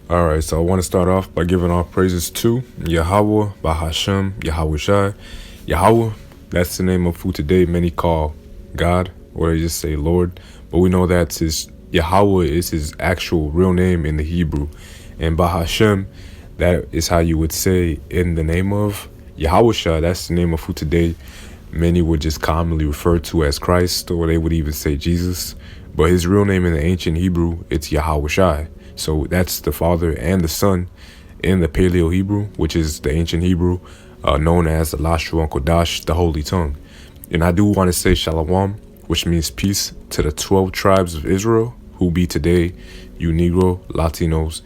All right, so I want to start off by giving all praises to Yahweh, Bahashem, Yahweh Shai. Yahweh, that's the name of who today many call God, or they just say Lord. But we know that's his, Yahweh is his actual real name in the Hebrew. And Bahashem, that is how you would say in the name of Yahweh Shai. That's the name of who today many would just commonly refer to as Christ, or they would even say Jesus. But his real name in the ancient Hebrew, it's Yahweh Shai. So that's the Father and the Son in the Paleo Hebrew, which is the ancient Hebrew, known as the Lashon Kodash, the Holy Tongue. And I do want to say Shalom, which means peace, to the 12 tribes of Israel, who be today you Negro, Latinos,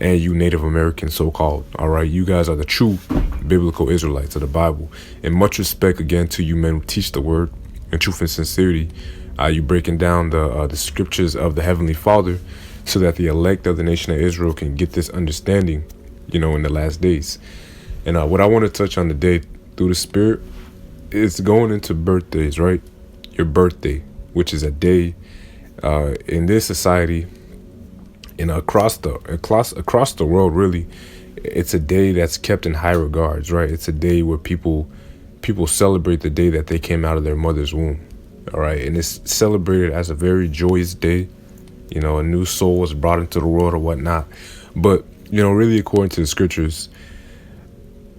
and you Native Americans, so-called. All right, you guys are the true biblical Israelites of the Bible. And much respect again to you men who teach the word in truth and sincerity. You breaking down the scriptures of the Heavenly Father, so that the elect of the nation of Israel can get this understanding, in the last days. And what I want to touch on today through the Spirit is going into birthdays, right? Your birthday, which is a day in this society and across the world, really. It's a day that's kept in high regards, right? It's a day where people celebrate the day that they came out of their mother's womb, all right? And it's celebrated as a very joyous day. A new soul was brought into the world or whatnot. But, really according to the scriptures,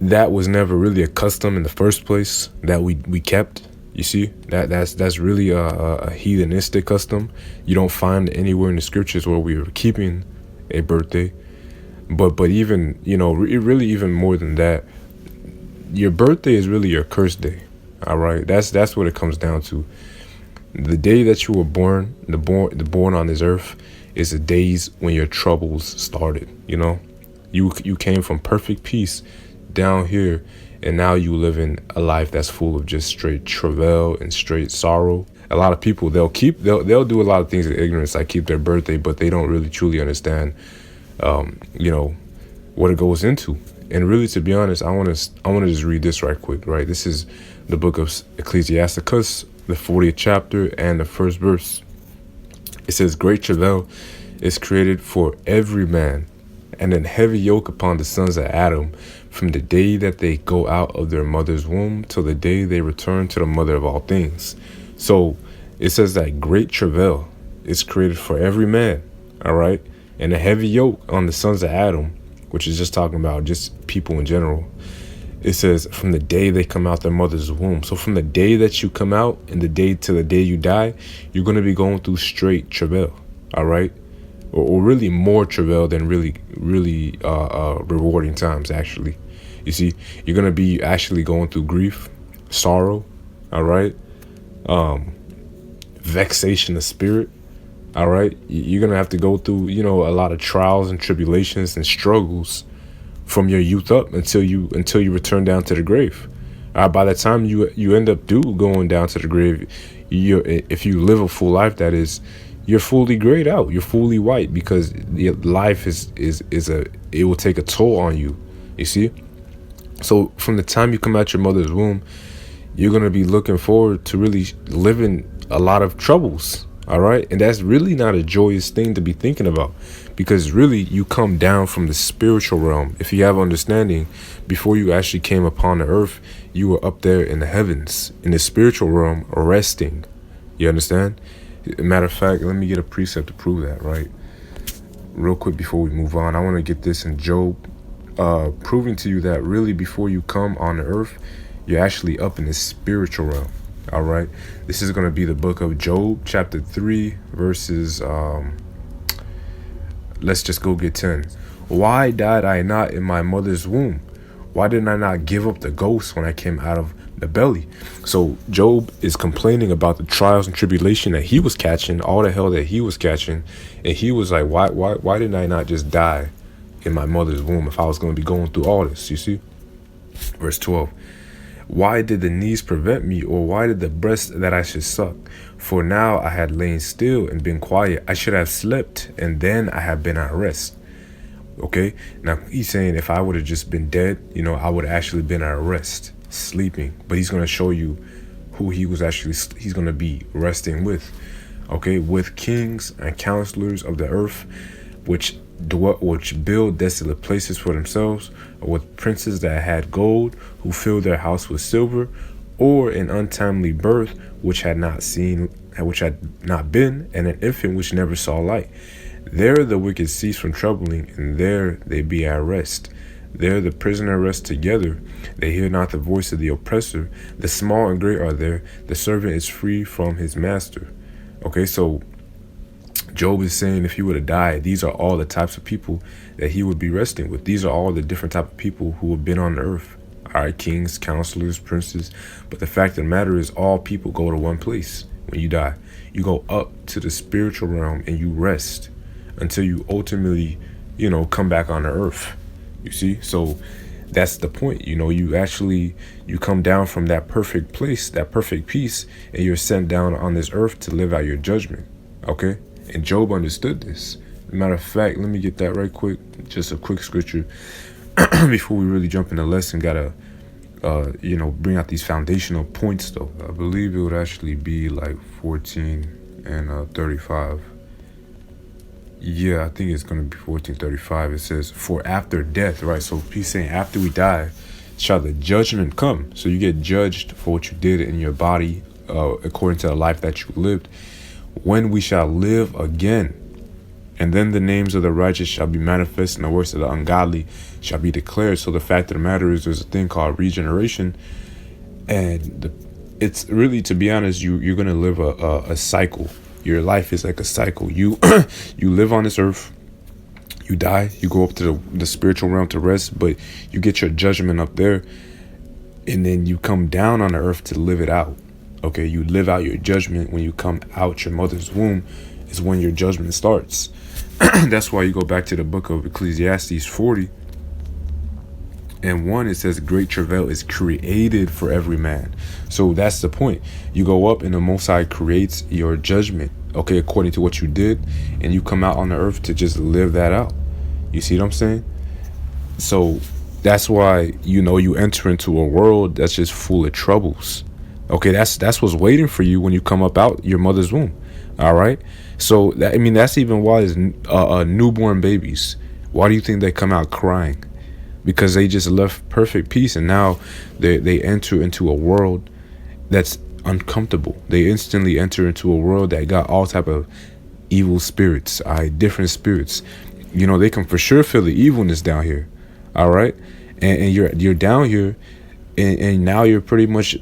that was never really a custom in the first place that we kept. You see, that's really a heathenistic custom. You don't find anywhere in the scriptures where we were keeping a birthday. But even, really even more than that, your birthday is really your curse day. All right. That's what it comes down to. The day that you were born, the born on this earth, is the days when your troubles started. You came from perfect peace down here, and now you live in a life that's full of just straight travail and straight sorrow. A lot of people, they'll do a lot of things in ignorance, like keep their birthday, but they don't really truly understand, what it goes into. And really, to be honest, I want to just read this right quick. Right, this is the book of Ecclesiasticus, the 40th chapter and the first verse. It says, "Great travail is created for every man, and an heavy yoke upon the sons of Adam, from the day that they go out of their mother's womb till the day they return to the mother of all things." So it says that great travail is created for every man, all right, and a heavy yoke on the sons of Adam, which is just talking about just people in general. It says from the day they come out their mother's womb. So from the day that you come out and the day to the day you die, you're going to be going through straight travail, all right? Or really more travail than really rewarding times, actually. You see, you're going to be actually going through grief, sorrow, all right? Vexation of spirit, all right? You're going to have to go through, a lot of trials and tribulations and struggles from your youth up until you return down to the grave. By the time you end up going down to the grave, if you live a full life, that is, you're fully grayed out, you're fully white, because the life it will take a toll on you. You see, so from the time you come out your mother's womb, you're gonna be looking forward to really living a lot of troubles. All right. And that's really not a joyous thing to be thinking about, because really you come down from the spiritual realm. If you have understanding, before you actually came upon the earth, you were up there in the heavens, in the spiritual realm, resting. You understand? Matter of fact, let me get a precept to prove that, right? Real quick before we move on, I want to get this in Job, proving to you that really before you come on the earth, you're actually up in the spiritual realm. All right, this is going to be the book of Job, chapter 3, verses, let's just go get 10. "Why died I not in my mother's womb? Why did I not give up the ghost when I came out of the belly?" So Job is complaining about the trials and tribulation that he was catching, all the hell that he was catching. And he was like, why didn't I not just die in my mother's womb if I was going to be going through all this? You see? Verse 12. "Why did the knees prevent me, or why did the breast that I should suck? For now I had lain still and been quiet. I should have slept, and then I have been at rest." Okay, now he's saying if I would have just been dead, I would have actually been at rest, sleeping. But he's going to show you who he's going to be resting with. Okay, with kings and counselors of the earth, which which build desolate places for themselves, or with princes that had gold, who filled their house with silver, or an untimely birth which had not been, and an infant which never saw light. There the wicked cease from troubling, and there they be at rest. There the prisoner rests together. They hear not the voice of the oppressor. The small and great are there. The servant is free from his master. Okay, so Job is saying if he were to die, these are all the types of people that he would be resting with. These are all the different type of people who have been on the earth. All right, kings, counselors, princes. But the fact of the matter is all people go to one place when you die. You go up to the spiritual realm and you rest until you ultimately, come back on the earth. You see? So that's the point. You come down from that perfect place, that perfect peace, and you're sent down on this earth to live out your judgment. Okay? And Job understood this. Matter of fact, let me get that right quick. Just a quick scripture before we really jump in the lesson. Gotta, bring out these foundational points, though. I believe it would actually be like 14 and 35. Yeah, I think it's going to be 14:35. It says, for after death, right? So he's saying after we die, shall the judgment come. So you get judged for what you did in your body, according to the life that you lived. When we shall live again, and then the names of the righteous shall be manifest, and the works of the ungodly shall be declared. So the fact of the matter is, there's a thing called regeneration, and it's really, to be honest, you're going to live a cycle. Your life is like a cycle. You you live on this earth, you die, you go up to the spiritual realm to rest, but you get your judgment up there, and then you come down on the earth to live it out. Okay, you live out your judgment when you come out your mother's womb is when your judgment starts. That's why you go back to the book of Ecclesiastes 40 and 1. It says great travail is created for every man. So that's the point. You go up and the Most High creates your judgment, okay, according to what you did, and you come out on the earth to just live that out. You see what I'm saying? So that's why, you enter into a world that's just full of troubles. Okay, that's what's waiting for you when you come up out your mother's womb. All right. So that's even why it's newborn babies. Why do you think they come out crying? Because they just left perfect peace, and now they enter into a world that's uncomfortable. They instantly enter into a world that got all type of evil spirits, different spirits. They can for sure feel the evilness down here. All right, and you're down here, and now you're pretty much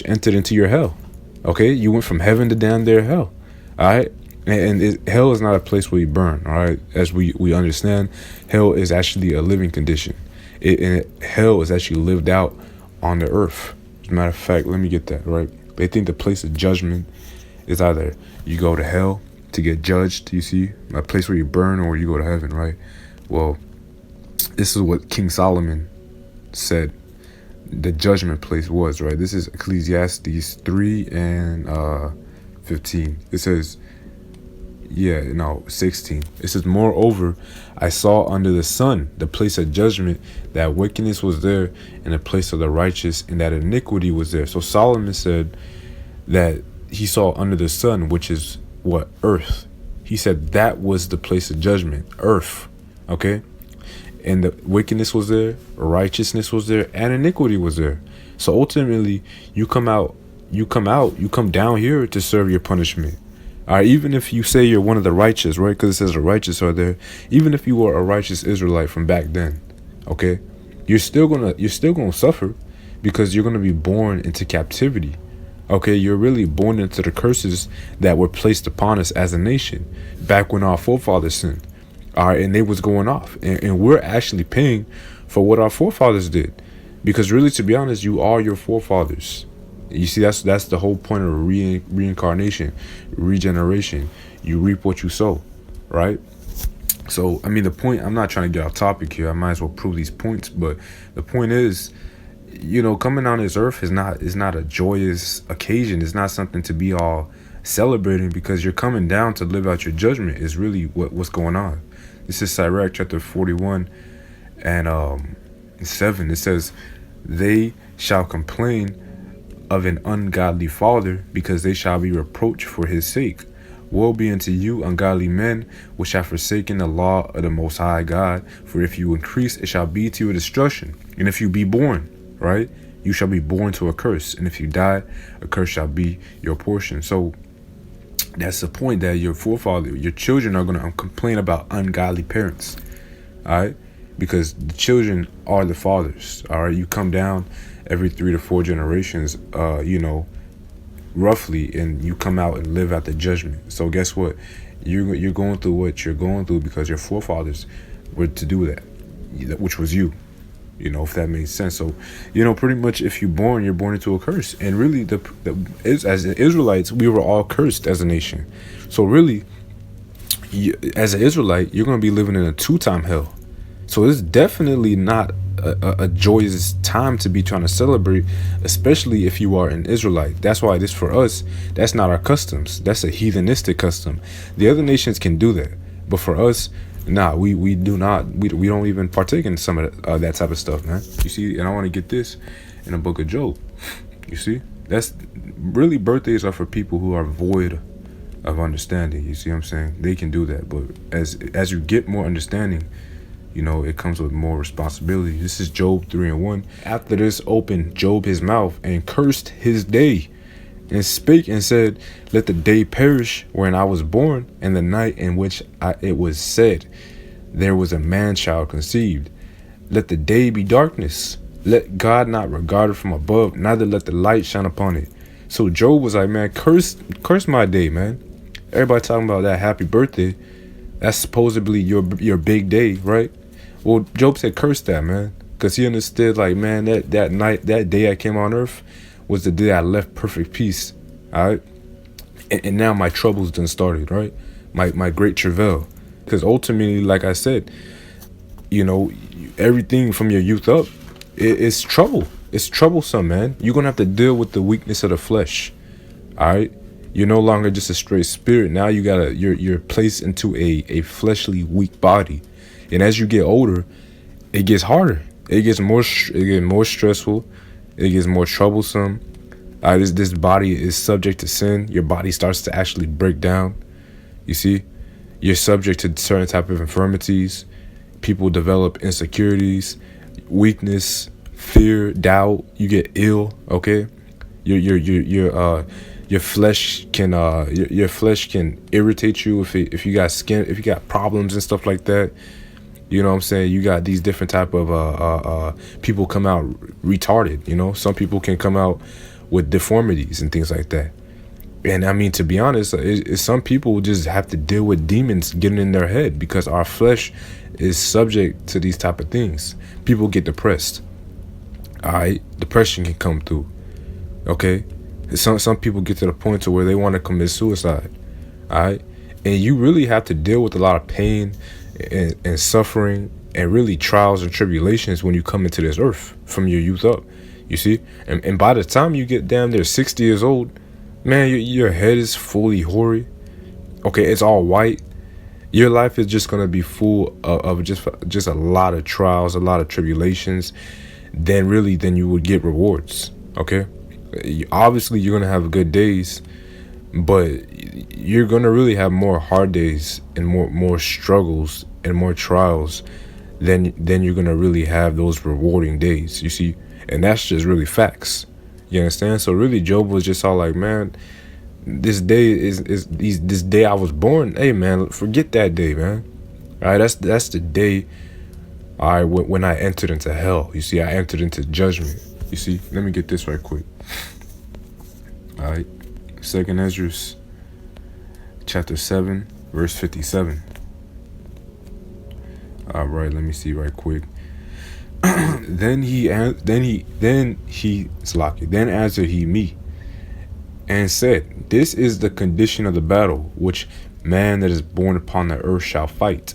entered into your hell. Okay, you went from heaven to down there hell. All right. And hell is not a place where you burn, all right? As we understand, hell is actually a living condition. Hell is actually lived out on the earth. As a matter of fact, let me get that, right? They think the place of judgment is either you go to hell to get judged, you see, a place where you burn, or you go to heaven, right? Well, this is what King Solomon said the judgment place was, right? This is Ecclesiastes 3 and 15. It says, 16. It says, moreover, I saw under the sun the place of judgment, that wickedness was there, and the place of the righteous, and that iniquity was there. So Solomon said that he saw under the sun, which is what? Earth. He said that was the place of judgment, earth. Okay? And the wickedness was there, righteousness was there, and iniquity was there. So ultimately, you come down here to serve your punishment. All right, even if you say you're one of the righteous, right? Because it says the righteous are there. Even if you were a righteous Israelite from back then, okay, you're still gonna suffer, because you're gonna be born into captivity. Okay, you're really born into the curses that were placed upon us as a nation back when our forefathers sinned. All right, and they was going off, and we're actually paying for what our forefathers did, because really, to be honest, you are your forefathers. You see, that's the whole point of reincarnation, regeneration. You reap what you sow, right? So, the point, I'm not trying to get off topic here. I might as well prove these points. But the point is, coming on this earth is not a joyous occasion. It's not something to be all celebrating, because you're coming down to live out your judgment is really what's going on. This is Sirach chapter 41 and 7. It says, they shall complain of an ungodly father, because they shall be reproached for his sake. Woe be unto you, ungodly men, which have forsaken the law of the Most High God. For if you increase, it shall be to your destruction. And if you be born, right, you shall be born to a curse. And if you die, a curse shall be your portion. So that's the point, that your forefather, your children are going to complain about ungodly parents. All right, because the children are the fathers. All right, you come down every 3 to 4 generations, roughly, and you come out and live out the judgment. So guess what? You're going through what you're going through because your forefathers were to do that, which was you. If that makes sense. So, pretty much if you're born into a curse. And really, as Israelites, we were all cursed as a nation. So really, as an Israelite, you're going to be living in a 2-time hell. So it's definitely not a joyous time to be trying to celebrate, especially if you are an Israelite. That's why this, for us, that's not our customs. That's a heathenistic custom. The other nations can do that, but for us, nah, we do not. We don't even partake in some of that type of stuff, man. You see, and I want to get this in the book of Job. You see, that's really, birthdays are for people who are void of understanding. You see what I'm saying? They can do that, but as you get more understanding, it comes with more responsibility. This is Job 3:1. After this opened Job his mouth and cursed his day, and spake and said, let the day perish wherein I was born, and the night in which it was said, there was a man-child conceived. Let the day be darkness. Let God not regard it from above, neither let the light shine upon it. So Job was like, man, curse my day, man. Everybody talking about that happy birthday. That's supposedly your big day, right? Well, Job said, curse that, man. Because he understood, like, man, that night, that day I came on earth was the day I left perfect peace. All right. And now my troubles done started, right? My great travail. Because ultimately, like I said, everything from your youth up, it's trouble. It's troublesome, man. You're going to have to deal with the weakness of the flesh. All right. You're no longer just a straight spirit. Now you're placed into a fleshly, weak body. And as you get older, it gets harder. It gets more stressful. It gets more troublesome. This body is subject to sin. Your body starts to actually break down. You see, you're subject to certain type of infirmities. People develop insecurities, weakness, fear, doubt. You get ill. Okay, your flesh can irritate you if you got problems and stuff like that. You know what I'm saying? You got these different type of people come out retarded. Some people can come out with deformities and things like that. And I mean, to be honest, some people just have to deal with demons getting in their head because our flesh is subject to these type of things. People get depressed. All right, depression can come through. Okay, some people get to the point to where they want to commit suicide. All right, and you really have to deal with a lot of pain and suffering and really trials and tribulations when you come into this earth from your youth up. You see, and by the time you get damn near 60 years old, man, your head is fully hoary. Okay, it's all white. Your life is just gonna be full of just a lot of trials, a lot of tribulations. Then you would get rewards. Okay, obviously you're gonna have good days, but you're gonna really have more hard days and more struggles and more trials than you're gonna really have those rewarding days. You see, and that's just really facts. You understand? So really, Job was just all like, man, this day is this day I was born. Hey, man, forget that day, man. All right, that's the day. All right, when I entered into hell. You see, I entered into judgment. You see, let me get this right quick. All right, 2nd Ezra, chapter 7, verse 57. All right, let me see right quick. Then answered he me and said, this is the condition of the battle which man that is born upon the earth shall fight,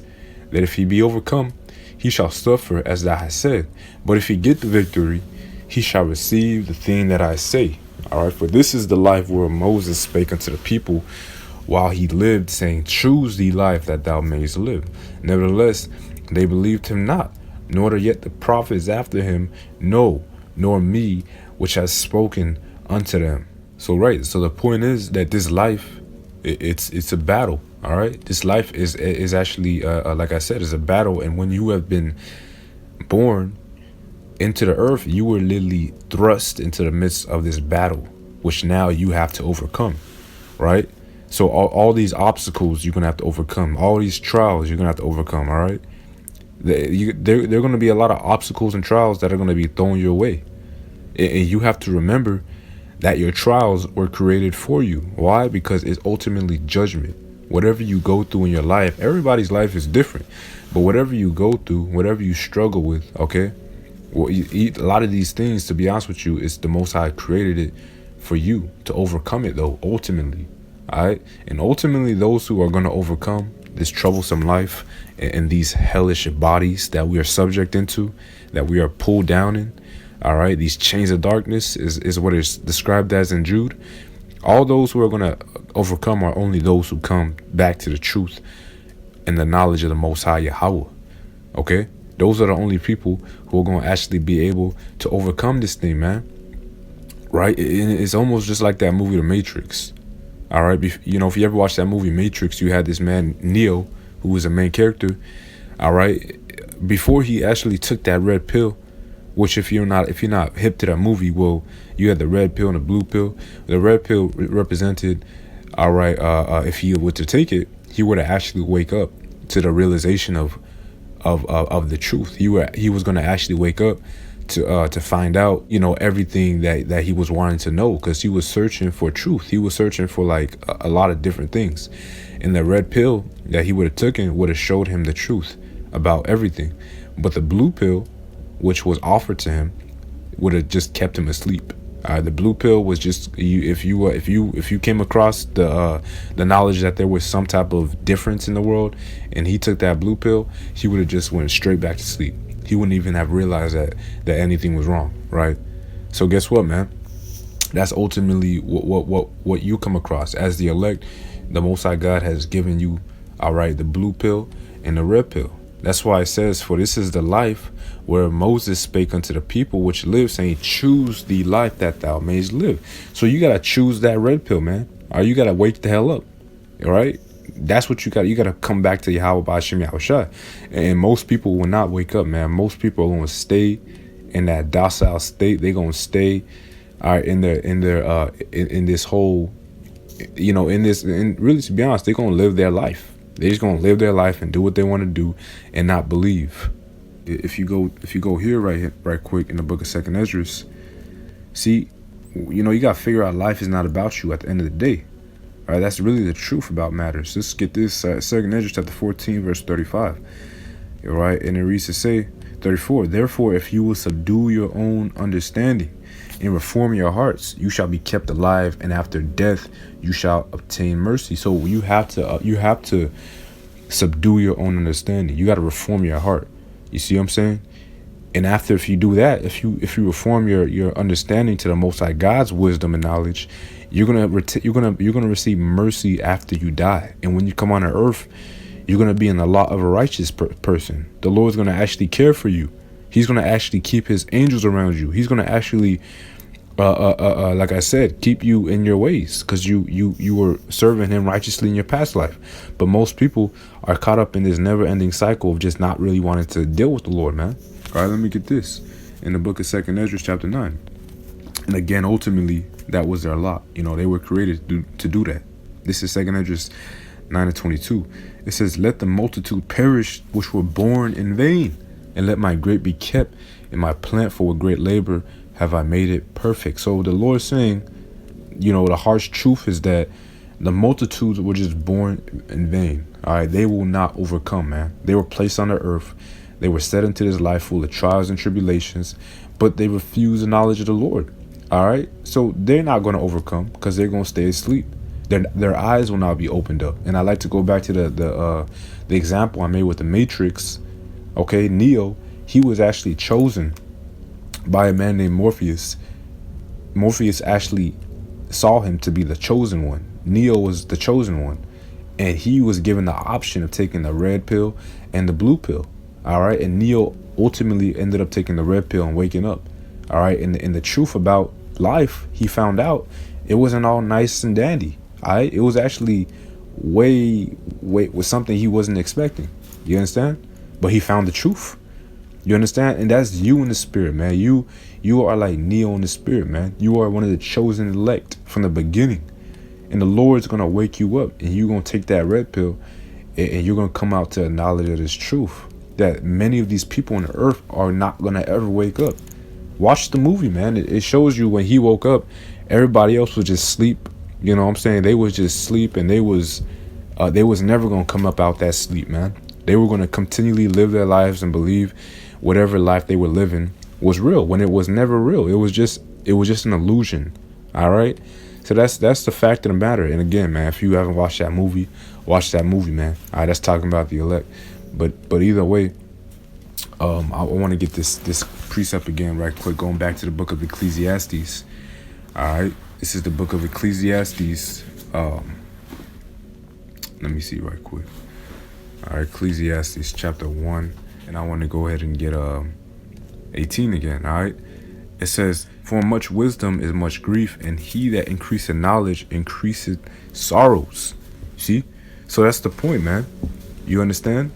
that if he be overcome, he shall suffer as thou hast said, but if he get the victory, he shall receive the thing that I say. All right, for this is the life where Moses spake unto the people while he lived, saying, choose thee life that thou mayest live. Nevertheless, they believed him not, nor yet the prophets after him, no, nor me, which has spoken unto them. So the point is that this life It's a battle. All right, this life is actually like I said, is a battle. And when you have been born into the earth, you were literally thrust into the midst of this battle, which now you have to overcome, right? So all these obstacles you're gonna have to overcome, all these trials you're gonna have to overcome. All right, there are gonna be a lot of obstacles and trials that are gonna be thrown your way, and you have to remember that your trials were created for you. Why? Because it's ultimately judgment. Whatever you go through in your life, everybody's life is different, but whatever you go through, whatever you struggle with, okay, well, you eat a lot of these things. To be honest with you, it's the Most High created it for you to overcome it, though. Ultimately, all right, and ultimately, those who are going to overcome this troublesome life and these hellish bodies that we are subject into, that we are pulled down in, all right, these chains of darkness is what is described as in Jude. All those who are going to overcome are only those who come back to the truth and the knowledge of the Most High Yahweh. Okay? Those are the only people who are going to actually be able to overcome this thing, man. Right? It's almost just like that movie, The Matrix. All right? You know, if you ever watched that movie, Matrix, you had this man, Neo, who was a main character. All right? Before he actually took that red pill, which if you're not hip to that movie, well, you had the red pill and the blue pill. The red pill represented, all right, if he were to take it, he were to actually wake up to the realization of the truth. He was going to actually wake up to find out, you know, everything that he was wanting to know, because he was searching for truth. He was searching for like a lot of different things, and the red pill that he would have taken would have showed him the truth about everything. But the blue pill, which was offered to him, would have just kept him asleep. The blue pill was just if you came across the knowledge that there was some type of difference in the world, and he took that blue pill, he would have just went straight back to sleep. He wouldn't even have realized that anything was wrong, right? So guess what, man? That's ultimately what you come across as the elect. The Most High God has given you, all right, the blue pill and the red pill. That's why it says, for this is the life where Moses spake unto the people which live, saying, choose the life that thou mayest live. So you got to choose that red pill, man. Or you got to wake the hell up. All right? That's what you got. You got to come back to Yahweh B'Hashem Yahushua. And most people will not wake up, man. Most people are going to stay in that docile state. They're going to stay in this whole, you know, and really, to be honest, they're going to live their life. They're just gonna live their life and do what they want to do and not believe. If you go here right quick in the book of Second Esdras, see, you know, you gotta figure out life is not about you at the end of the day. All right, that's really the truth about matters. Let's get this Second Esdras chapter 14 verse 35. All right, and it reads to say 34. Therefore, if you will subdue your own understanding and reform your hearts, you shall be kept alive, and after death you shall obtain mercy. So you have to subdue your own understanding. You got to reform your heart. You see what I'm saying? And after, if you do that, if you reform your understanding to the Most High God's wisdom and knowledge, you're gonna receive mercy after you die. And when you come on earth, you're gonna be in the lot of a righteous person. The Lord's gonna actually care for you. He's gonna actually keep His angels around you. He's gonna actually, like I said, keep you in your ways, because you were serving Him righteously in your past life. But most people are caught up in this never-ending cycle of just not really wanting to deal with the Lord, man. All right, let me get this in the book of Second Esdras chapter 9. And again, ultimately, that was their lot. You know, they were created to do that. This is Second Esdras 9:22. It says, "Let the multitude perish which were born in vain, and let my grape be kept, and my plant for with great labor have I made it perfect." So the Lord is saying, you know, the harsh truth is that the multitudes were just born in vain. All right, they will not overcome, man. They were placed on the earth. They were set into this life full of trials and tribulations, but they refuse the knowledge of the Lord. All right, so they're not going to overcome because they're going to stay asleep. Their eyes will not be opened up. And I like to go back to the example I made with the Matrix. Okay, Neo, he was actually chosen by a man named Morpheus. Morpheus actually saw him to be the chosen one. Neo was the chosen one, and he was given the option of taking the red pill and the blue pill. All right, and Neo ultimately ended up taking the red pill and waking up. All right, and the truth about life, he found out it wasn't all nice and dandy. It was actually way was something he wasn't expecting. You understand? But he found the truth. You understand? And that's you in the spirit, man. You are like Neo in the spirit, man. You are one of the chosen elect from the beginning. And the Lord's gonna wake you up, and you're gonna take that red pill, and you're gonna come out to a knowledge of this truth. That many of these people on the earth are not gonna ever wake up. Watch the movie, man. It shows you when he woke up, everybody else was just sleep. You know what I'm saying? They was just sleep, and they was never gonna come up out that sleep, man. They were gonna continually live their lives and believe whatever life they were living was real when it was never real. It was just an illusion. All right. So that's the fact of the matter. And again, man, if you haven't watched that movie, watch that movie, man. All right, that's talking about the elect. But either way, I want to get this precept again right quick, going back to the book of Ecclesiastes. All right, this is the book of Ecclesiastes. Let me see right quick. All right, Ecclesiastes chapter 1, and I want to go ahead and get 18 again. All right, it says, "For much wisdom is much grief, and he that increaseth knowledge increaseth sorrows." See, so that's the point, man. You understand?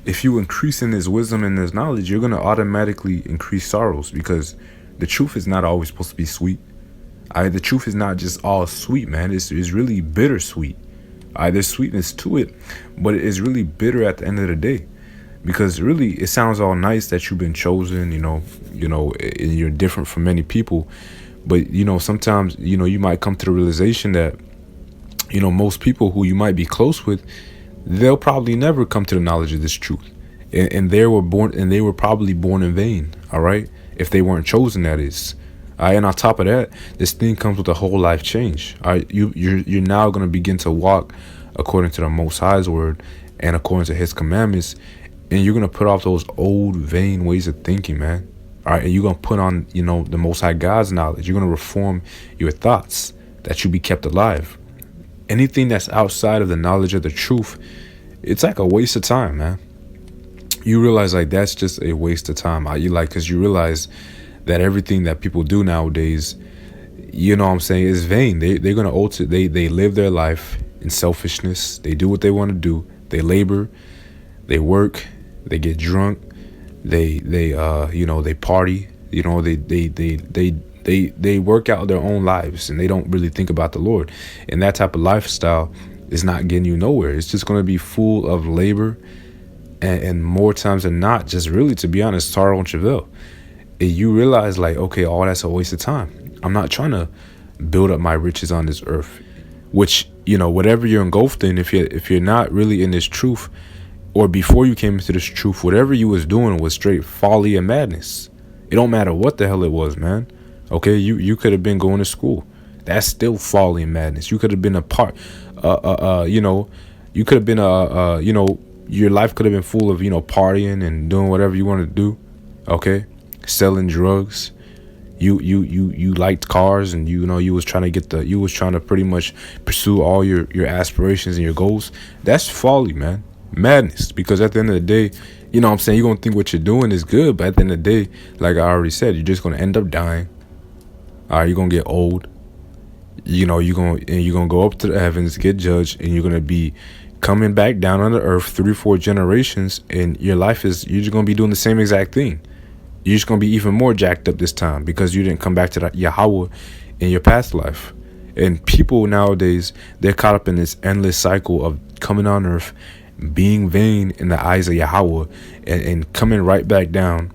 If you increase in this wisdom and this knowledge, you're gonna automatically increase sorrows, because the truth is not always supposed to be sweet. The truth is not just all sweet, man. It's really bittersweet. There's sweetness to it, but it is really bitter at the end of the day, because really it sounds all nice that you've been chosen, you know, and you're different from many people, but sometimes you might come to the realization that most people who you might be close with, they'll probably never come to the knowledge of this truth, and they were probably born in vain. All right, if they weren't chosen, that is. And on top of that, this thing comes with a whole life change. All right, you're now going to begin to walk according to the Most High's word and according to His commandments, and you're going to put off those old vain ways of thinking, man. All right, and you're going to put on the Most High God's knowledge. You're going to reform your thoughts that you be kept alive. Anything that's outside of the knowledge of the truth, it's like a waste of time, man. You realize like that's just a waste of time. Because you realize that everything that people do nowadays, is vain. They're gonna alter. They live their life in selfishness. They do what they want to do. They labor, they work, they get drunk, they party. They work out their own lives, and they don't really think about the Lord. And that type of lifestyle is not getting you nowhere. It's just going to be full of labor, and more times than not, just really, to be honest, sorrow and travail. And you realize like, okay, all that's a waste of time. I'm not trying to build up my riches on this earth, which, whatever you're engulfed in, if you're not really in this truth, or before you came into this truth, whatever you was doing was straight folly and madness. It don't matter what the hell it was, man. Okay, you could have been going to school. That's still folly and madness. You could have been you could have been your life could have been full of, partying and doing whatever you wanted to do. Okay, selling drugs. You liked cars, and you was trying to pretty much pursue all your aspirations and your goals. That's folly, man. Madness. Because at the end of the day, you're going to think what you're doing is good, but at the end of the day, like I already said, you're just going to end up dying. All right, you're going to get old. You're going to go up to the heavens, get judged, and you're going to be coming back down on the earth 3-4 generations, and you're just going to be doing the same exact thing. You're just going to be even more jacked up this time because you didn't come back to the Yahweh in your past life. And people nowadays, they're caught up in this endless cycle of coming on earth, being vain in the eyes of Yahweh, and coming right back down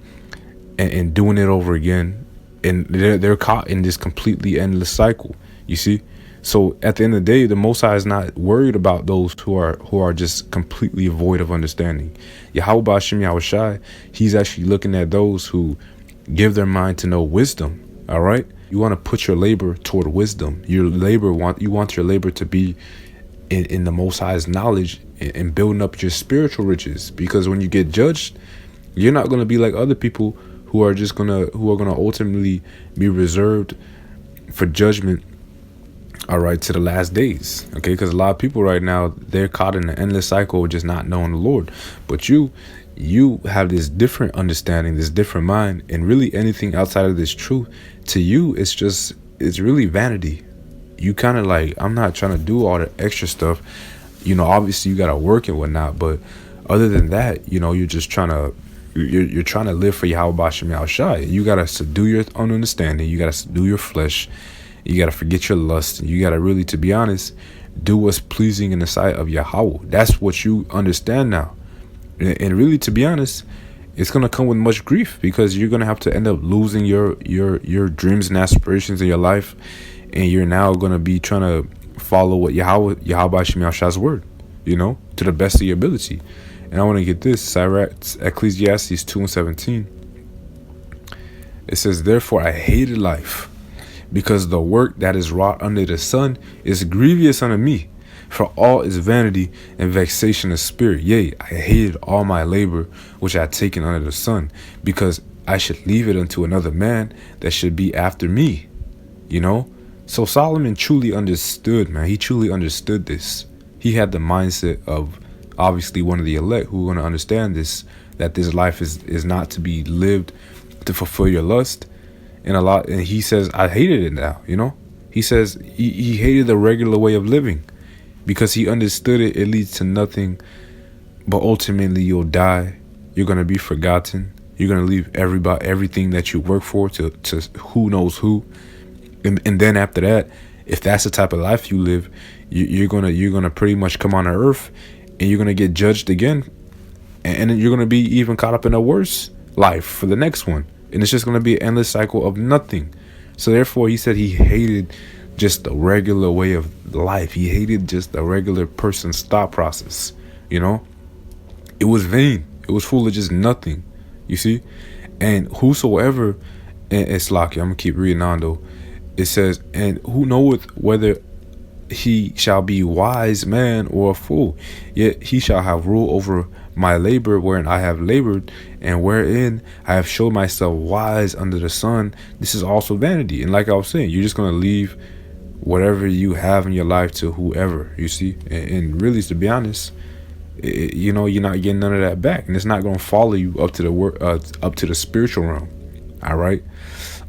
and doing it over again. And they're caught in this completely endless cycle, you see? So at the end of the day, the Most High is not worried about those who are just completely void of understanding. Yahweh Ba'ashem Yahushai, He's actually looking at those who give their mind to know wisdom. All right, you want to put your labor toward wisdom. You want your labor to be in the Most High's knowledge and building up your spiritual riches. Because when you get judged, you're not going to be like other people who are gonna ultimately be reserved for judgment. All right, to the last days. Okay, because a lot of people right now, they're caught in an endless cycle of just not knowing the Lord. But you have this different understanding, this different mind, and really anything outside of this truth, to you, it's really vanity. you kind of like, I'm not trying to do all the extra stuff. Obviously you gotta work and whatnot, but other than that, you're just trying to you're trying to live for Yahweh Bashem Yahushai. You gotta subdue your own understanding. You gotta subdue your flesh. You gotta forget your lust. You gotta really, to be honest, do what's pleasing in the sight of Yahweh. That's what you understand now. And really, to be honest, it's gonna come with much grief, because you're gonna have to end up losing your dreams and aspirations in your life, and you're now gonna be trying to follow what Yahweh Bashem Yahushai's word, to the best of your ability. And I want to get this, Ecclesiastes 2:17. It says, "Therefore I hated life, because the work that is wrought under the sun is grievous unto me. For all is vanity and vexation of spirit. Yea, I hated all my labor which I had taken under the sun, because I should leave it unto another man that should be after me." So Solomon truly understood, man. He truly understood this. He had the mindset of obviously one of the elect who are going to understand this, that this life is not to be lived to fulfill your lust. And he says, I hated it now, He says he hated the regular way of living, because he understood it leads to nothing, but ultimately you'll die. You're going to be forgotten. You're going to leave everything that you work for to who knows who. And then after that, if that's the type of life you live, you're gonna pretty much come on earth, and you're gonna get judged again, and then you're gonna be even caught up in a worse life for the next one, and it's just gonna be an endless cycle of nothing. So therefore, he said he hated just the regular way of life. He hated just the regular person's thought process. It was vain. It was full of just nothing. You see, and whosoever, and it's like, I'm gonna keep reading on though. It says, "And who knoweth whether he shall be wise man or a fool? Yet he shall have rule over my labor wherein I have labored, and wherein I have showed myself wise under the sun. This is also vanity." And like I was saying, you're just going to leave whatever you have in your life to whoever, you see. And really, to be honest, you're not getting none of that back. And it's not going to follow you up to the spiritual realm. All right.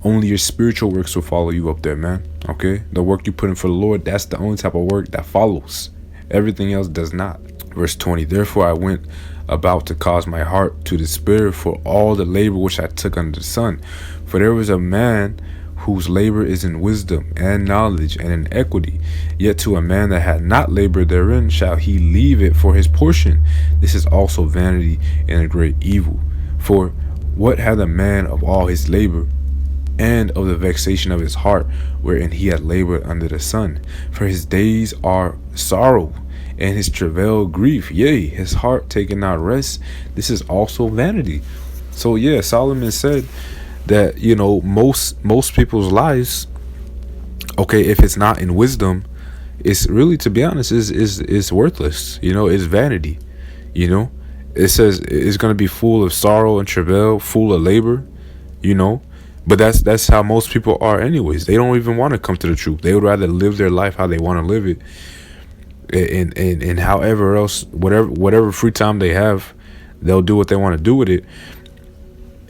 Only your spiritual works will follow you up there, man. Okay? The work you put in for the Lord, that's the only type of work that follows. Everything else does not. Verse 20, "Therefore I went about to cause my heart to despair for all the labor which I took under the sun. For there was a man whose labor is in wisdom and knowledge and in equity. Yet to a man that had not labored therein shall he leave it for his portion. This is also vanity and a great evil. For what had a man of all his labor, and of the vexation of his heart, wherein he had labored under the sun? For his days are sorrow, and his travail grief. Yea, his heart taken not rest. This is also vanity." So yeah, Solomon said that most people's lives, okay, if it's not in wisdom, it's really, to be honest, is worthless. It's vanity. It says it's gonna be full of sorrow and travail, full of labor. But that's how most people are anyways. They don't even want to come to the truth. They would rather live their life how they want to live it, and however else, whatever free time they have, they'll do what they want to do with it.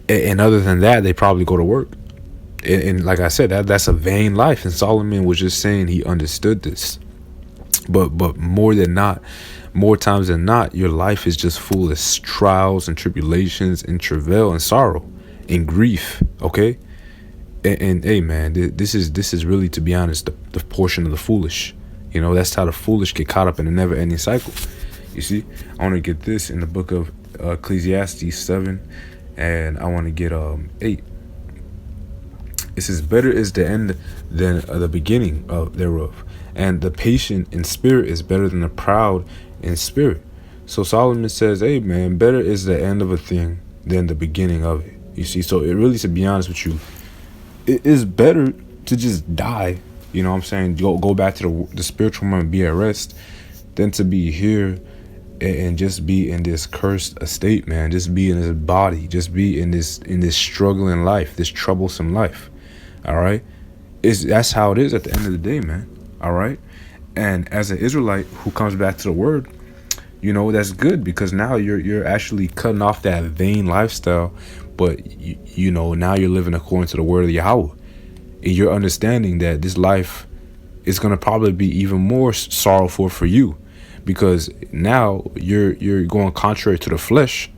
And other than that, they probably go to work. And like I said, that's a vain life. And Solomon was just saying he understood this. But more times than not, your life is just full of trials and tribulations and travail and sorrow and grief. Okay. And hey, man, this is really, to be honest, the portion of the foolish. That's how the foolish get caught up in a never-ending cycle. You see, I want to get this in the book of Ecclesiastes 7, and I want to get 8. It says, "Better is the end than the beginning thereof, and the patient in spirit is better than the proud in spirit." So Solomon says, hey, man, better is the end of a thing than the beginning of it. You see, so it really, to be honest with you, it is better to just die. You know what I'm saying? Go back to the spiritual realm and be at rest, than to be here and just be in this cursed estate, man. Just be in this body. Just be in this struggling life, this troublesome life. All right? That's how it is at the end of the day, man. All right? And as an Israelite who comes back to the word, that's good, because now you're actually cutting off that vain lifestyle, but now you're living according to the word of Yahweh. And you're understanding that this life it's going to probably be even more sorrowful for you, because now you're going contrary to the flesh.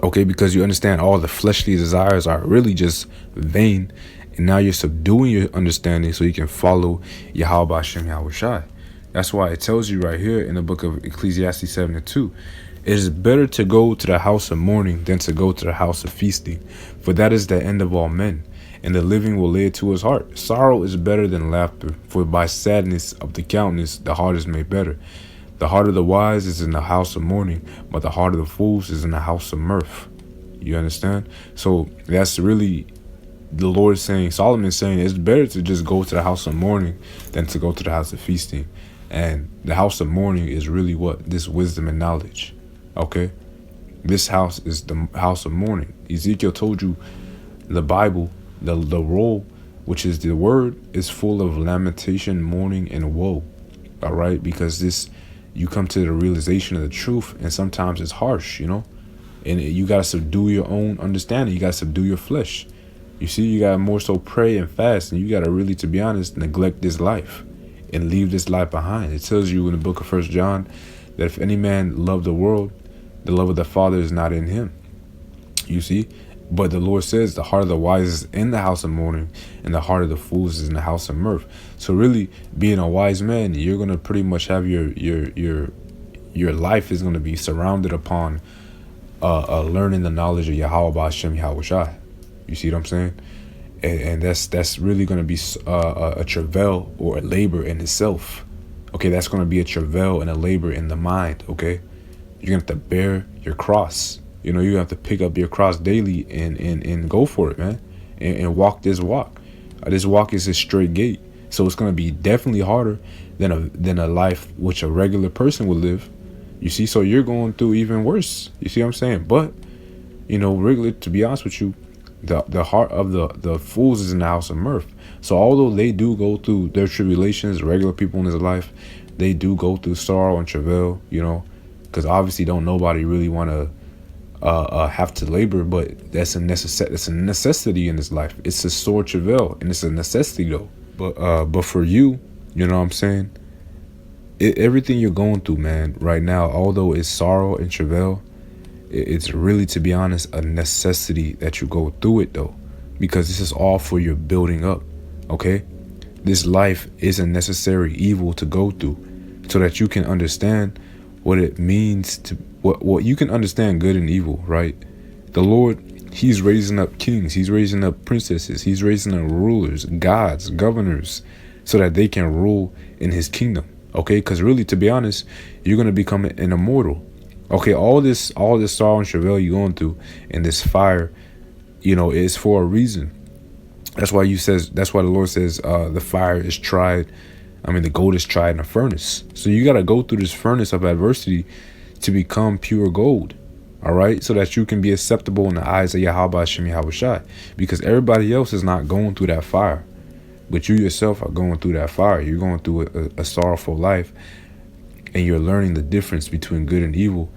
Okay, because you understand all the fleshly desires are really just vain, and now you're subduing your understanding so you can follow Yahweh Hashem Yahweh Shai. That's why it tells you right here in the book of Ecclesiastes 7:2, it is better to go to the house of mourning than to go to the house of feasting, for that is the end of all men, and the living will lay it to his heart. Sorrow is better than laughter, for by sadness of the countenance the heart is made better. The heart of the wise is in the house of mourning, but the heart of the fools is in the house of mirth. You understand? So that's really the Lord saying, Solomon saying, it's better to just go to the house of mourning than to go to the house of feasting. And the house of mourning is really what? This wisdom and knowledge. Okay? This house is the house of mourning. Ezekiel told you the Bible, the roll, which is the word, is full of lamentation, mourning, and woe. All right? Because you come to the realization of the truth, and sometimes it's harsh, and you got to subdue your own understanding. You got to subdue your flesh. You see, you got to more so pray and fast, and you got to really, to be honest, neglect this life and leave this life behind. It tells you in the book of 1 John that if any man love the world, the love of the Father is not in him. You see? But the Lord says the heart of the wise is in the house of mourning, and the heart of the fools is in the house of mirth. So really, being a wise man, you're gonna pretty much have your life is gonna be surrounded upon learning the knowledge of Yahweh Hashem Yahweh Shai. You see what I'm saying? And that's really gonna be a travail or a labor in itself. Okay, that's gonna be a travail and a labor in the mind. Okay, you're gonna have to bear your cross. You have to pick up your cross daily and go for it, man, and walk this walk. This walk is a straight gate, so it's gonna be definitely harder than a life which a regular person would live. You see, so you're going through even worse. You see what I'm saying? But regular, to be honest with you, the heart of the fools is in the house of mirth. So although they do go through their tribulations, regular people in this life, they do go through sorrow and travail. Because obviously don't nobody really want to have to labor, but that's a necessity in this life. It's a sore travail, and it's a necessity though. But for you, you know what I'm saying, everything you're going through, man, right now, although it's sorrow and travail, it's really, to be honest, a necessity that you go through it though, because this is all for your building up. Okay, this life is a necessary evil to go through, so that you can understand what it means to what you can understand good and evil, right? The Lord, he's raising up kings, he's raising up princesses, he's raising up rulers, gods, governors, so that they can rule in his kingdom. Okay, because really, to be honest, you're going to become an immortal. Okay, all this sorrow and travail you're going through, and this fire, is for a reason. That's why the Lord says the fire is tried. The gold is tried in a furnace. So you got to go through this furnace of adversity to become pure gold. All right. So that you can be acceptable in the eyes of Yahweh Hashem Yahweh Shai. Because everybody else is not going through that fire. But you yourself are going through that fire. You're going through a sorrowful life. And you're learning the difference between good and evil.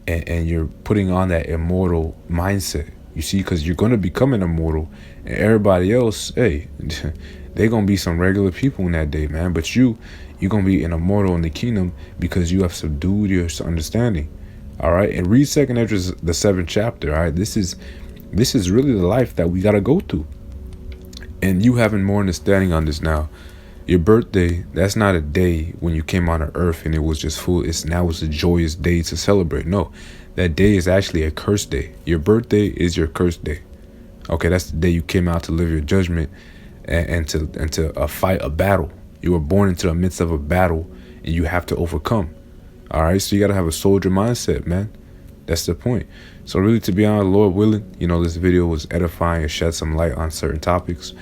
And you're putting on that immortal mindset. You see, because you're going to become an immortal. And everybody else, hey, they're going to be some regular people in that day, man. But you're going to be an immortal in the kingdom because you have subdued your understanding. All right. And read 2nd Ezra, the 7th chapter. All right. This is really the life that we got to go through. And you having more understanding on this now. Your birthday, that's not a day when you came on earth and it was just full. It's a joyous day to celebrate. No, that day is actually a cursed day. Your birthday is your cursed day. Okay, that's the day you came out to live your judgment and to fight a battle. You were born into the midst of a battle and you have to overcome. All right, so you got to have a soldier mindset, man. That's the point. So really, to be honest, Lord willing, this video was edifying and shed some light on certain topics.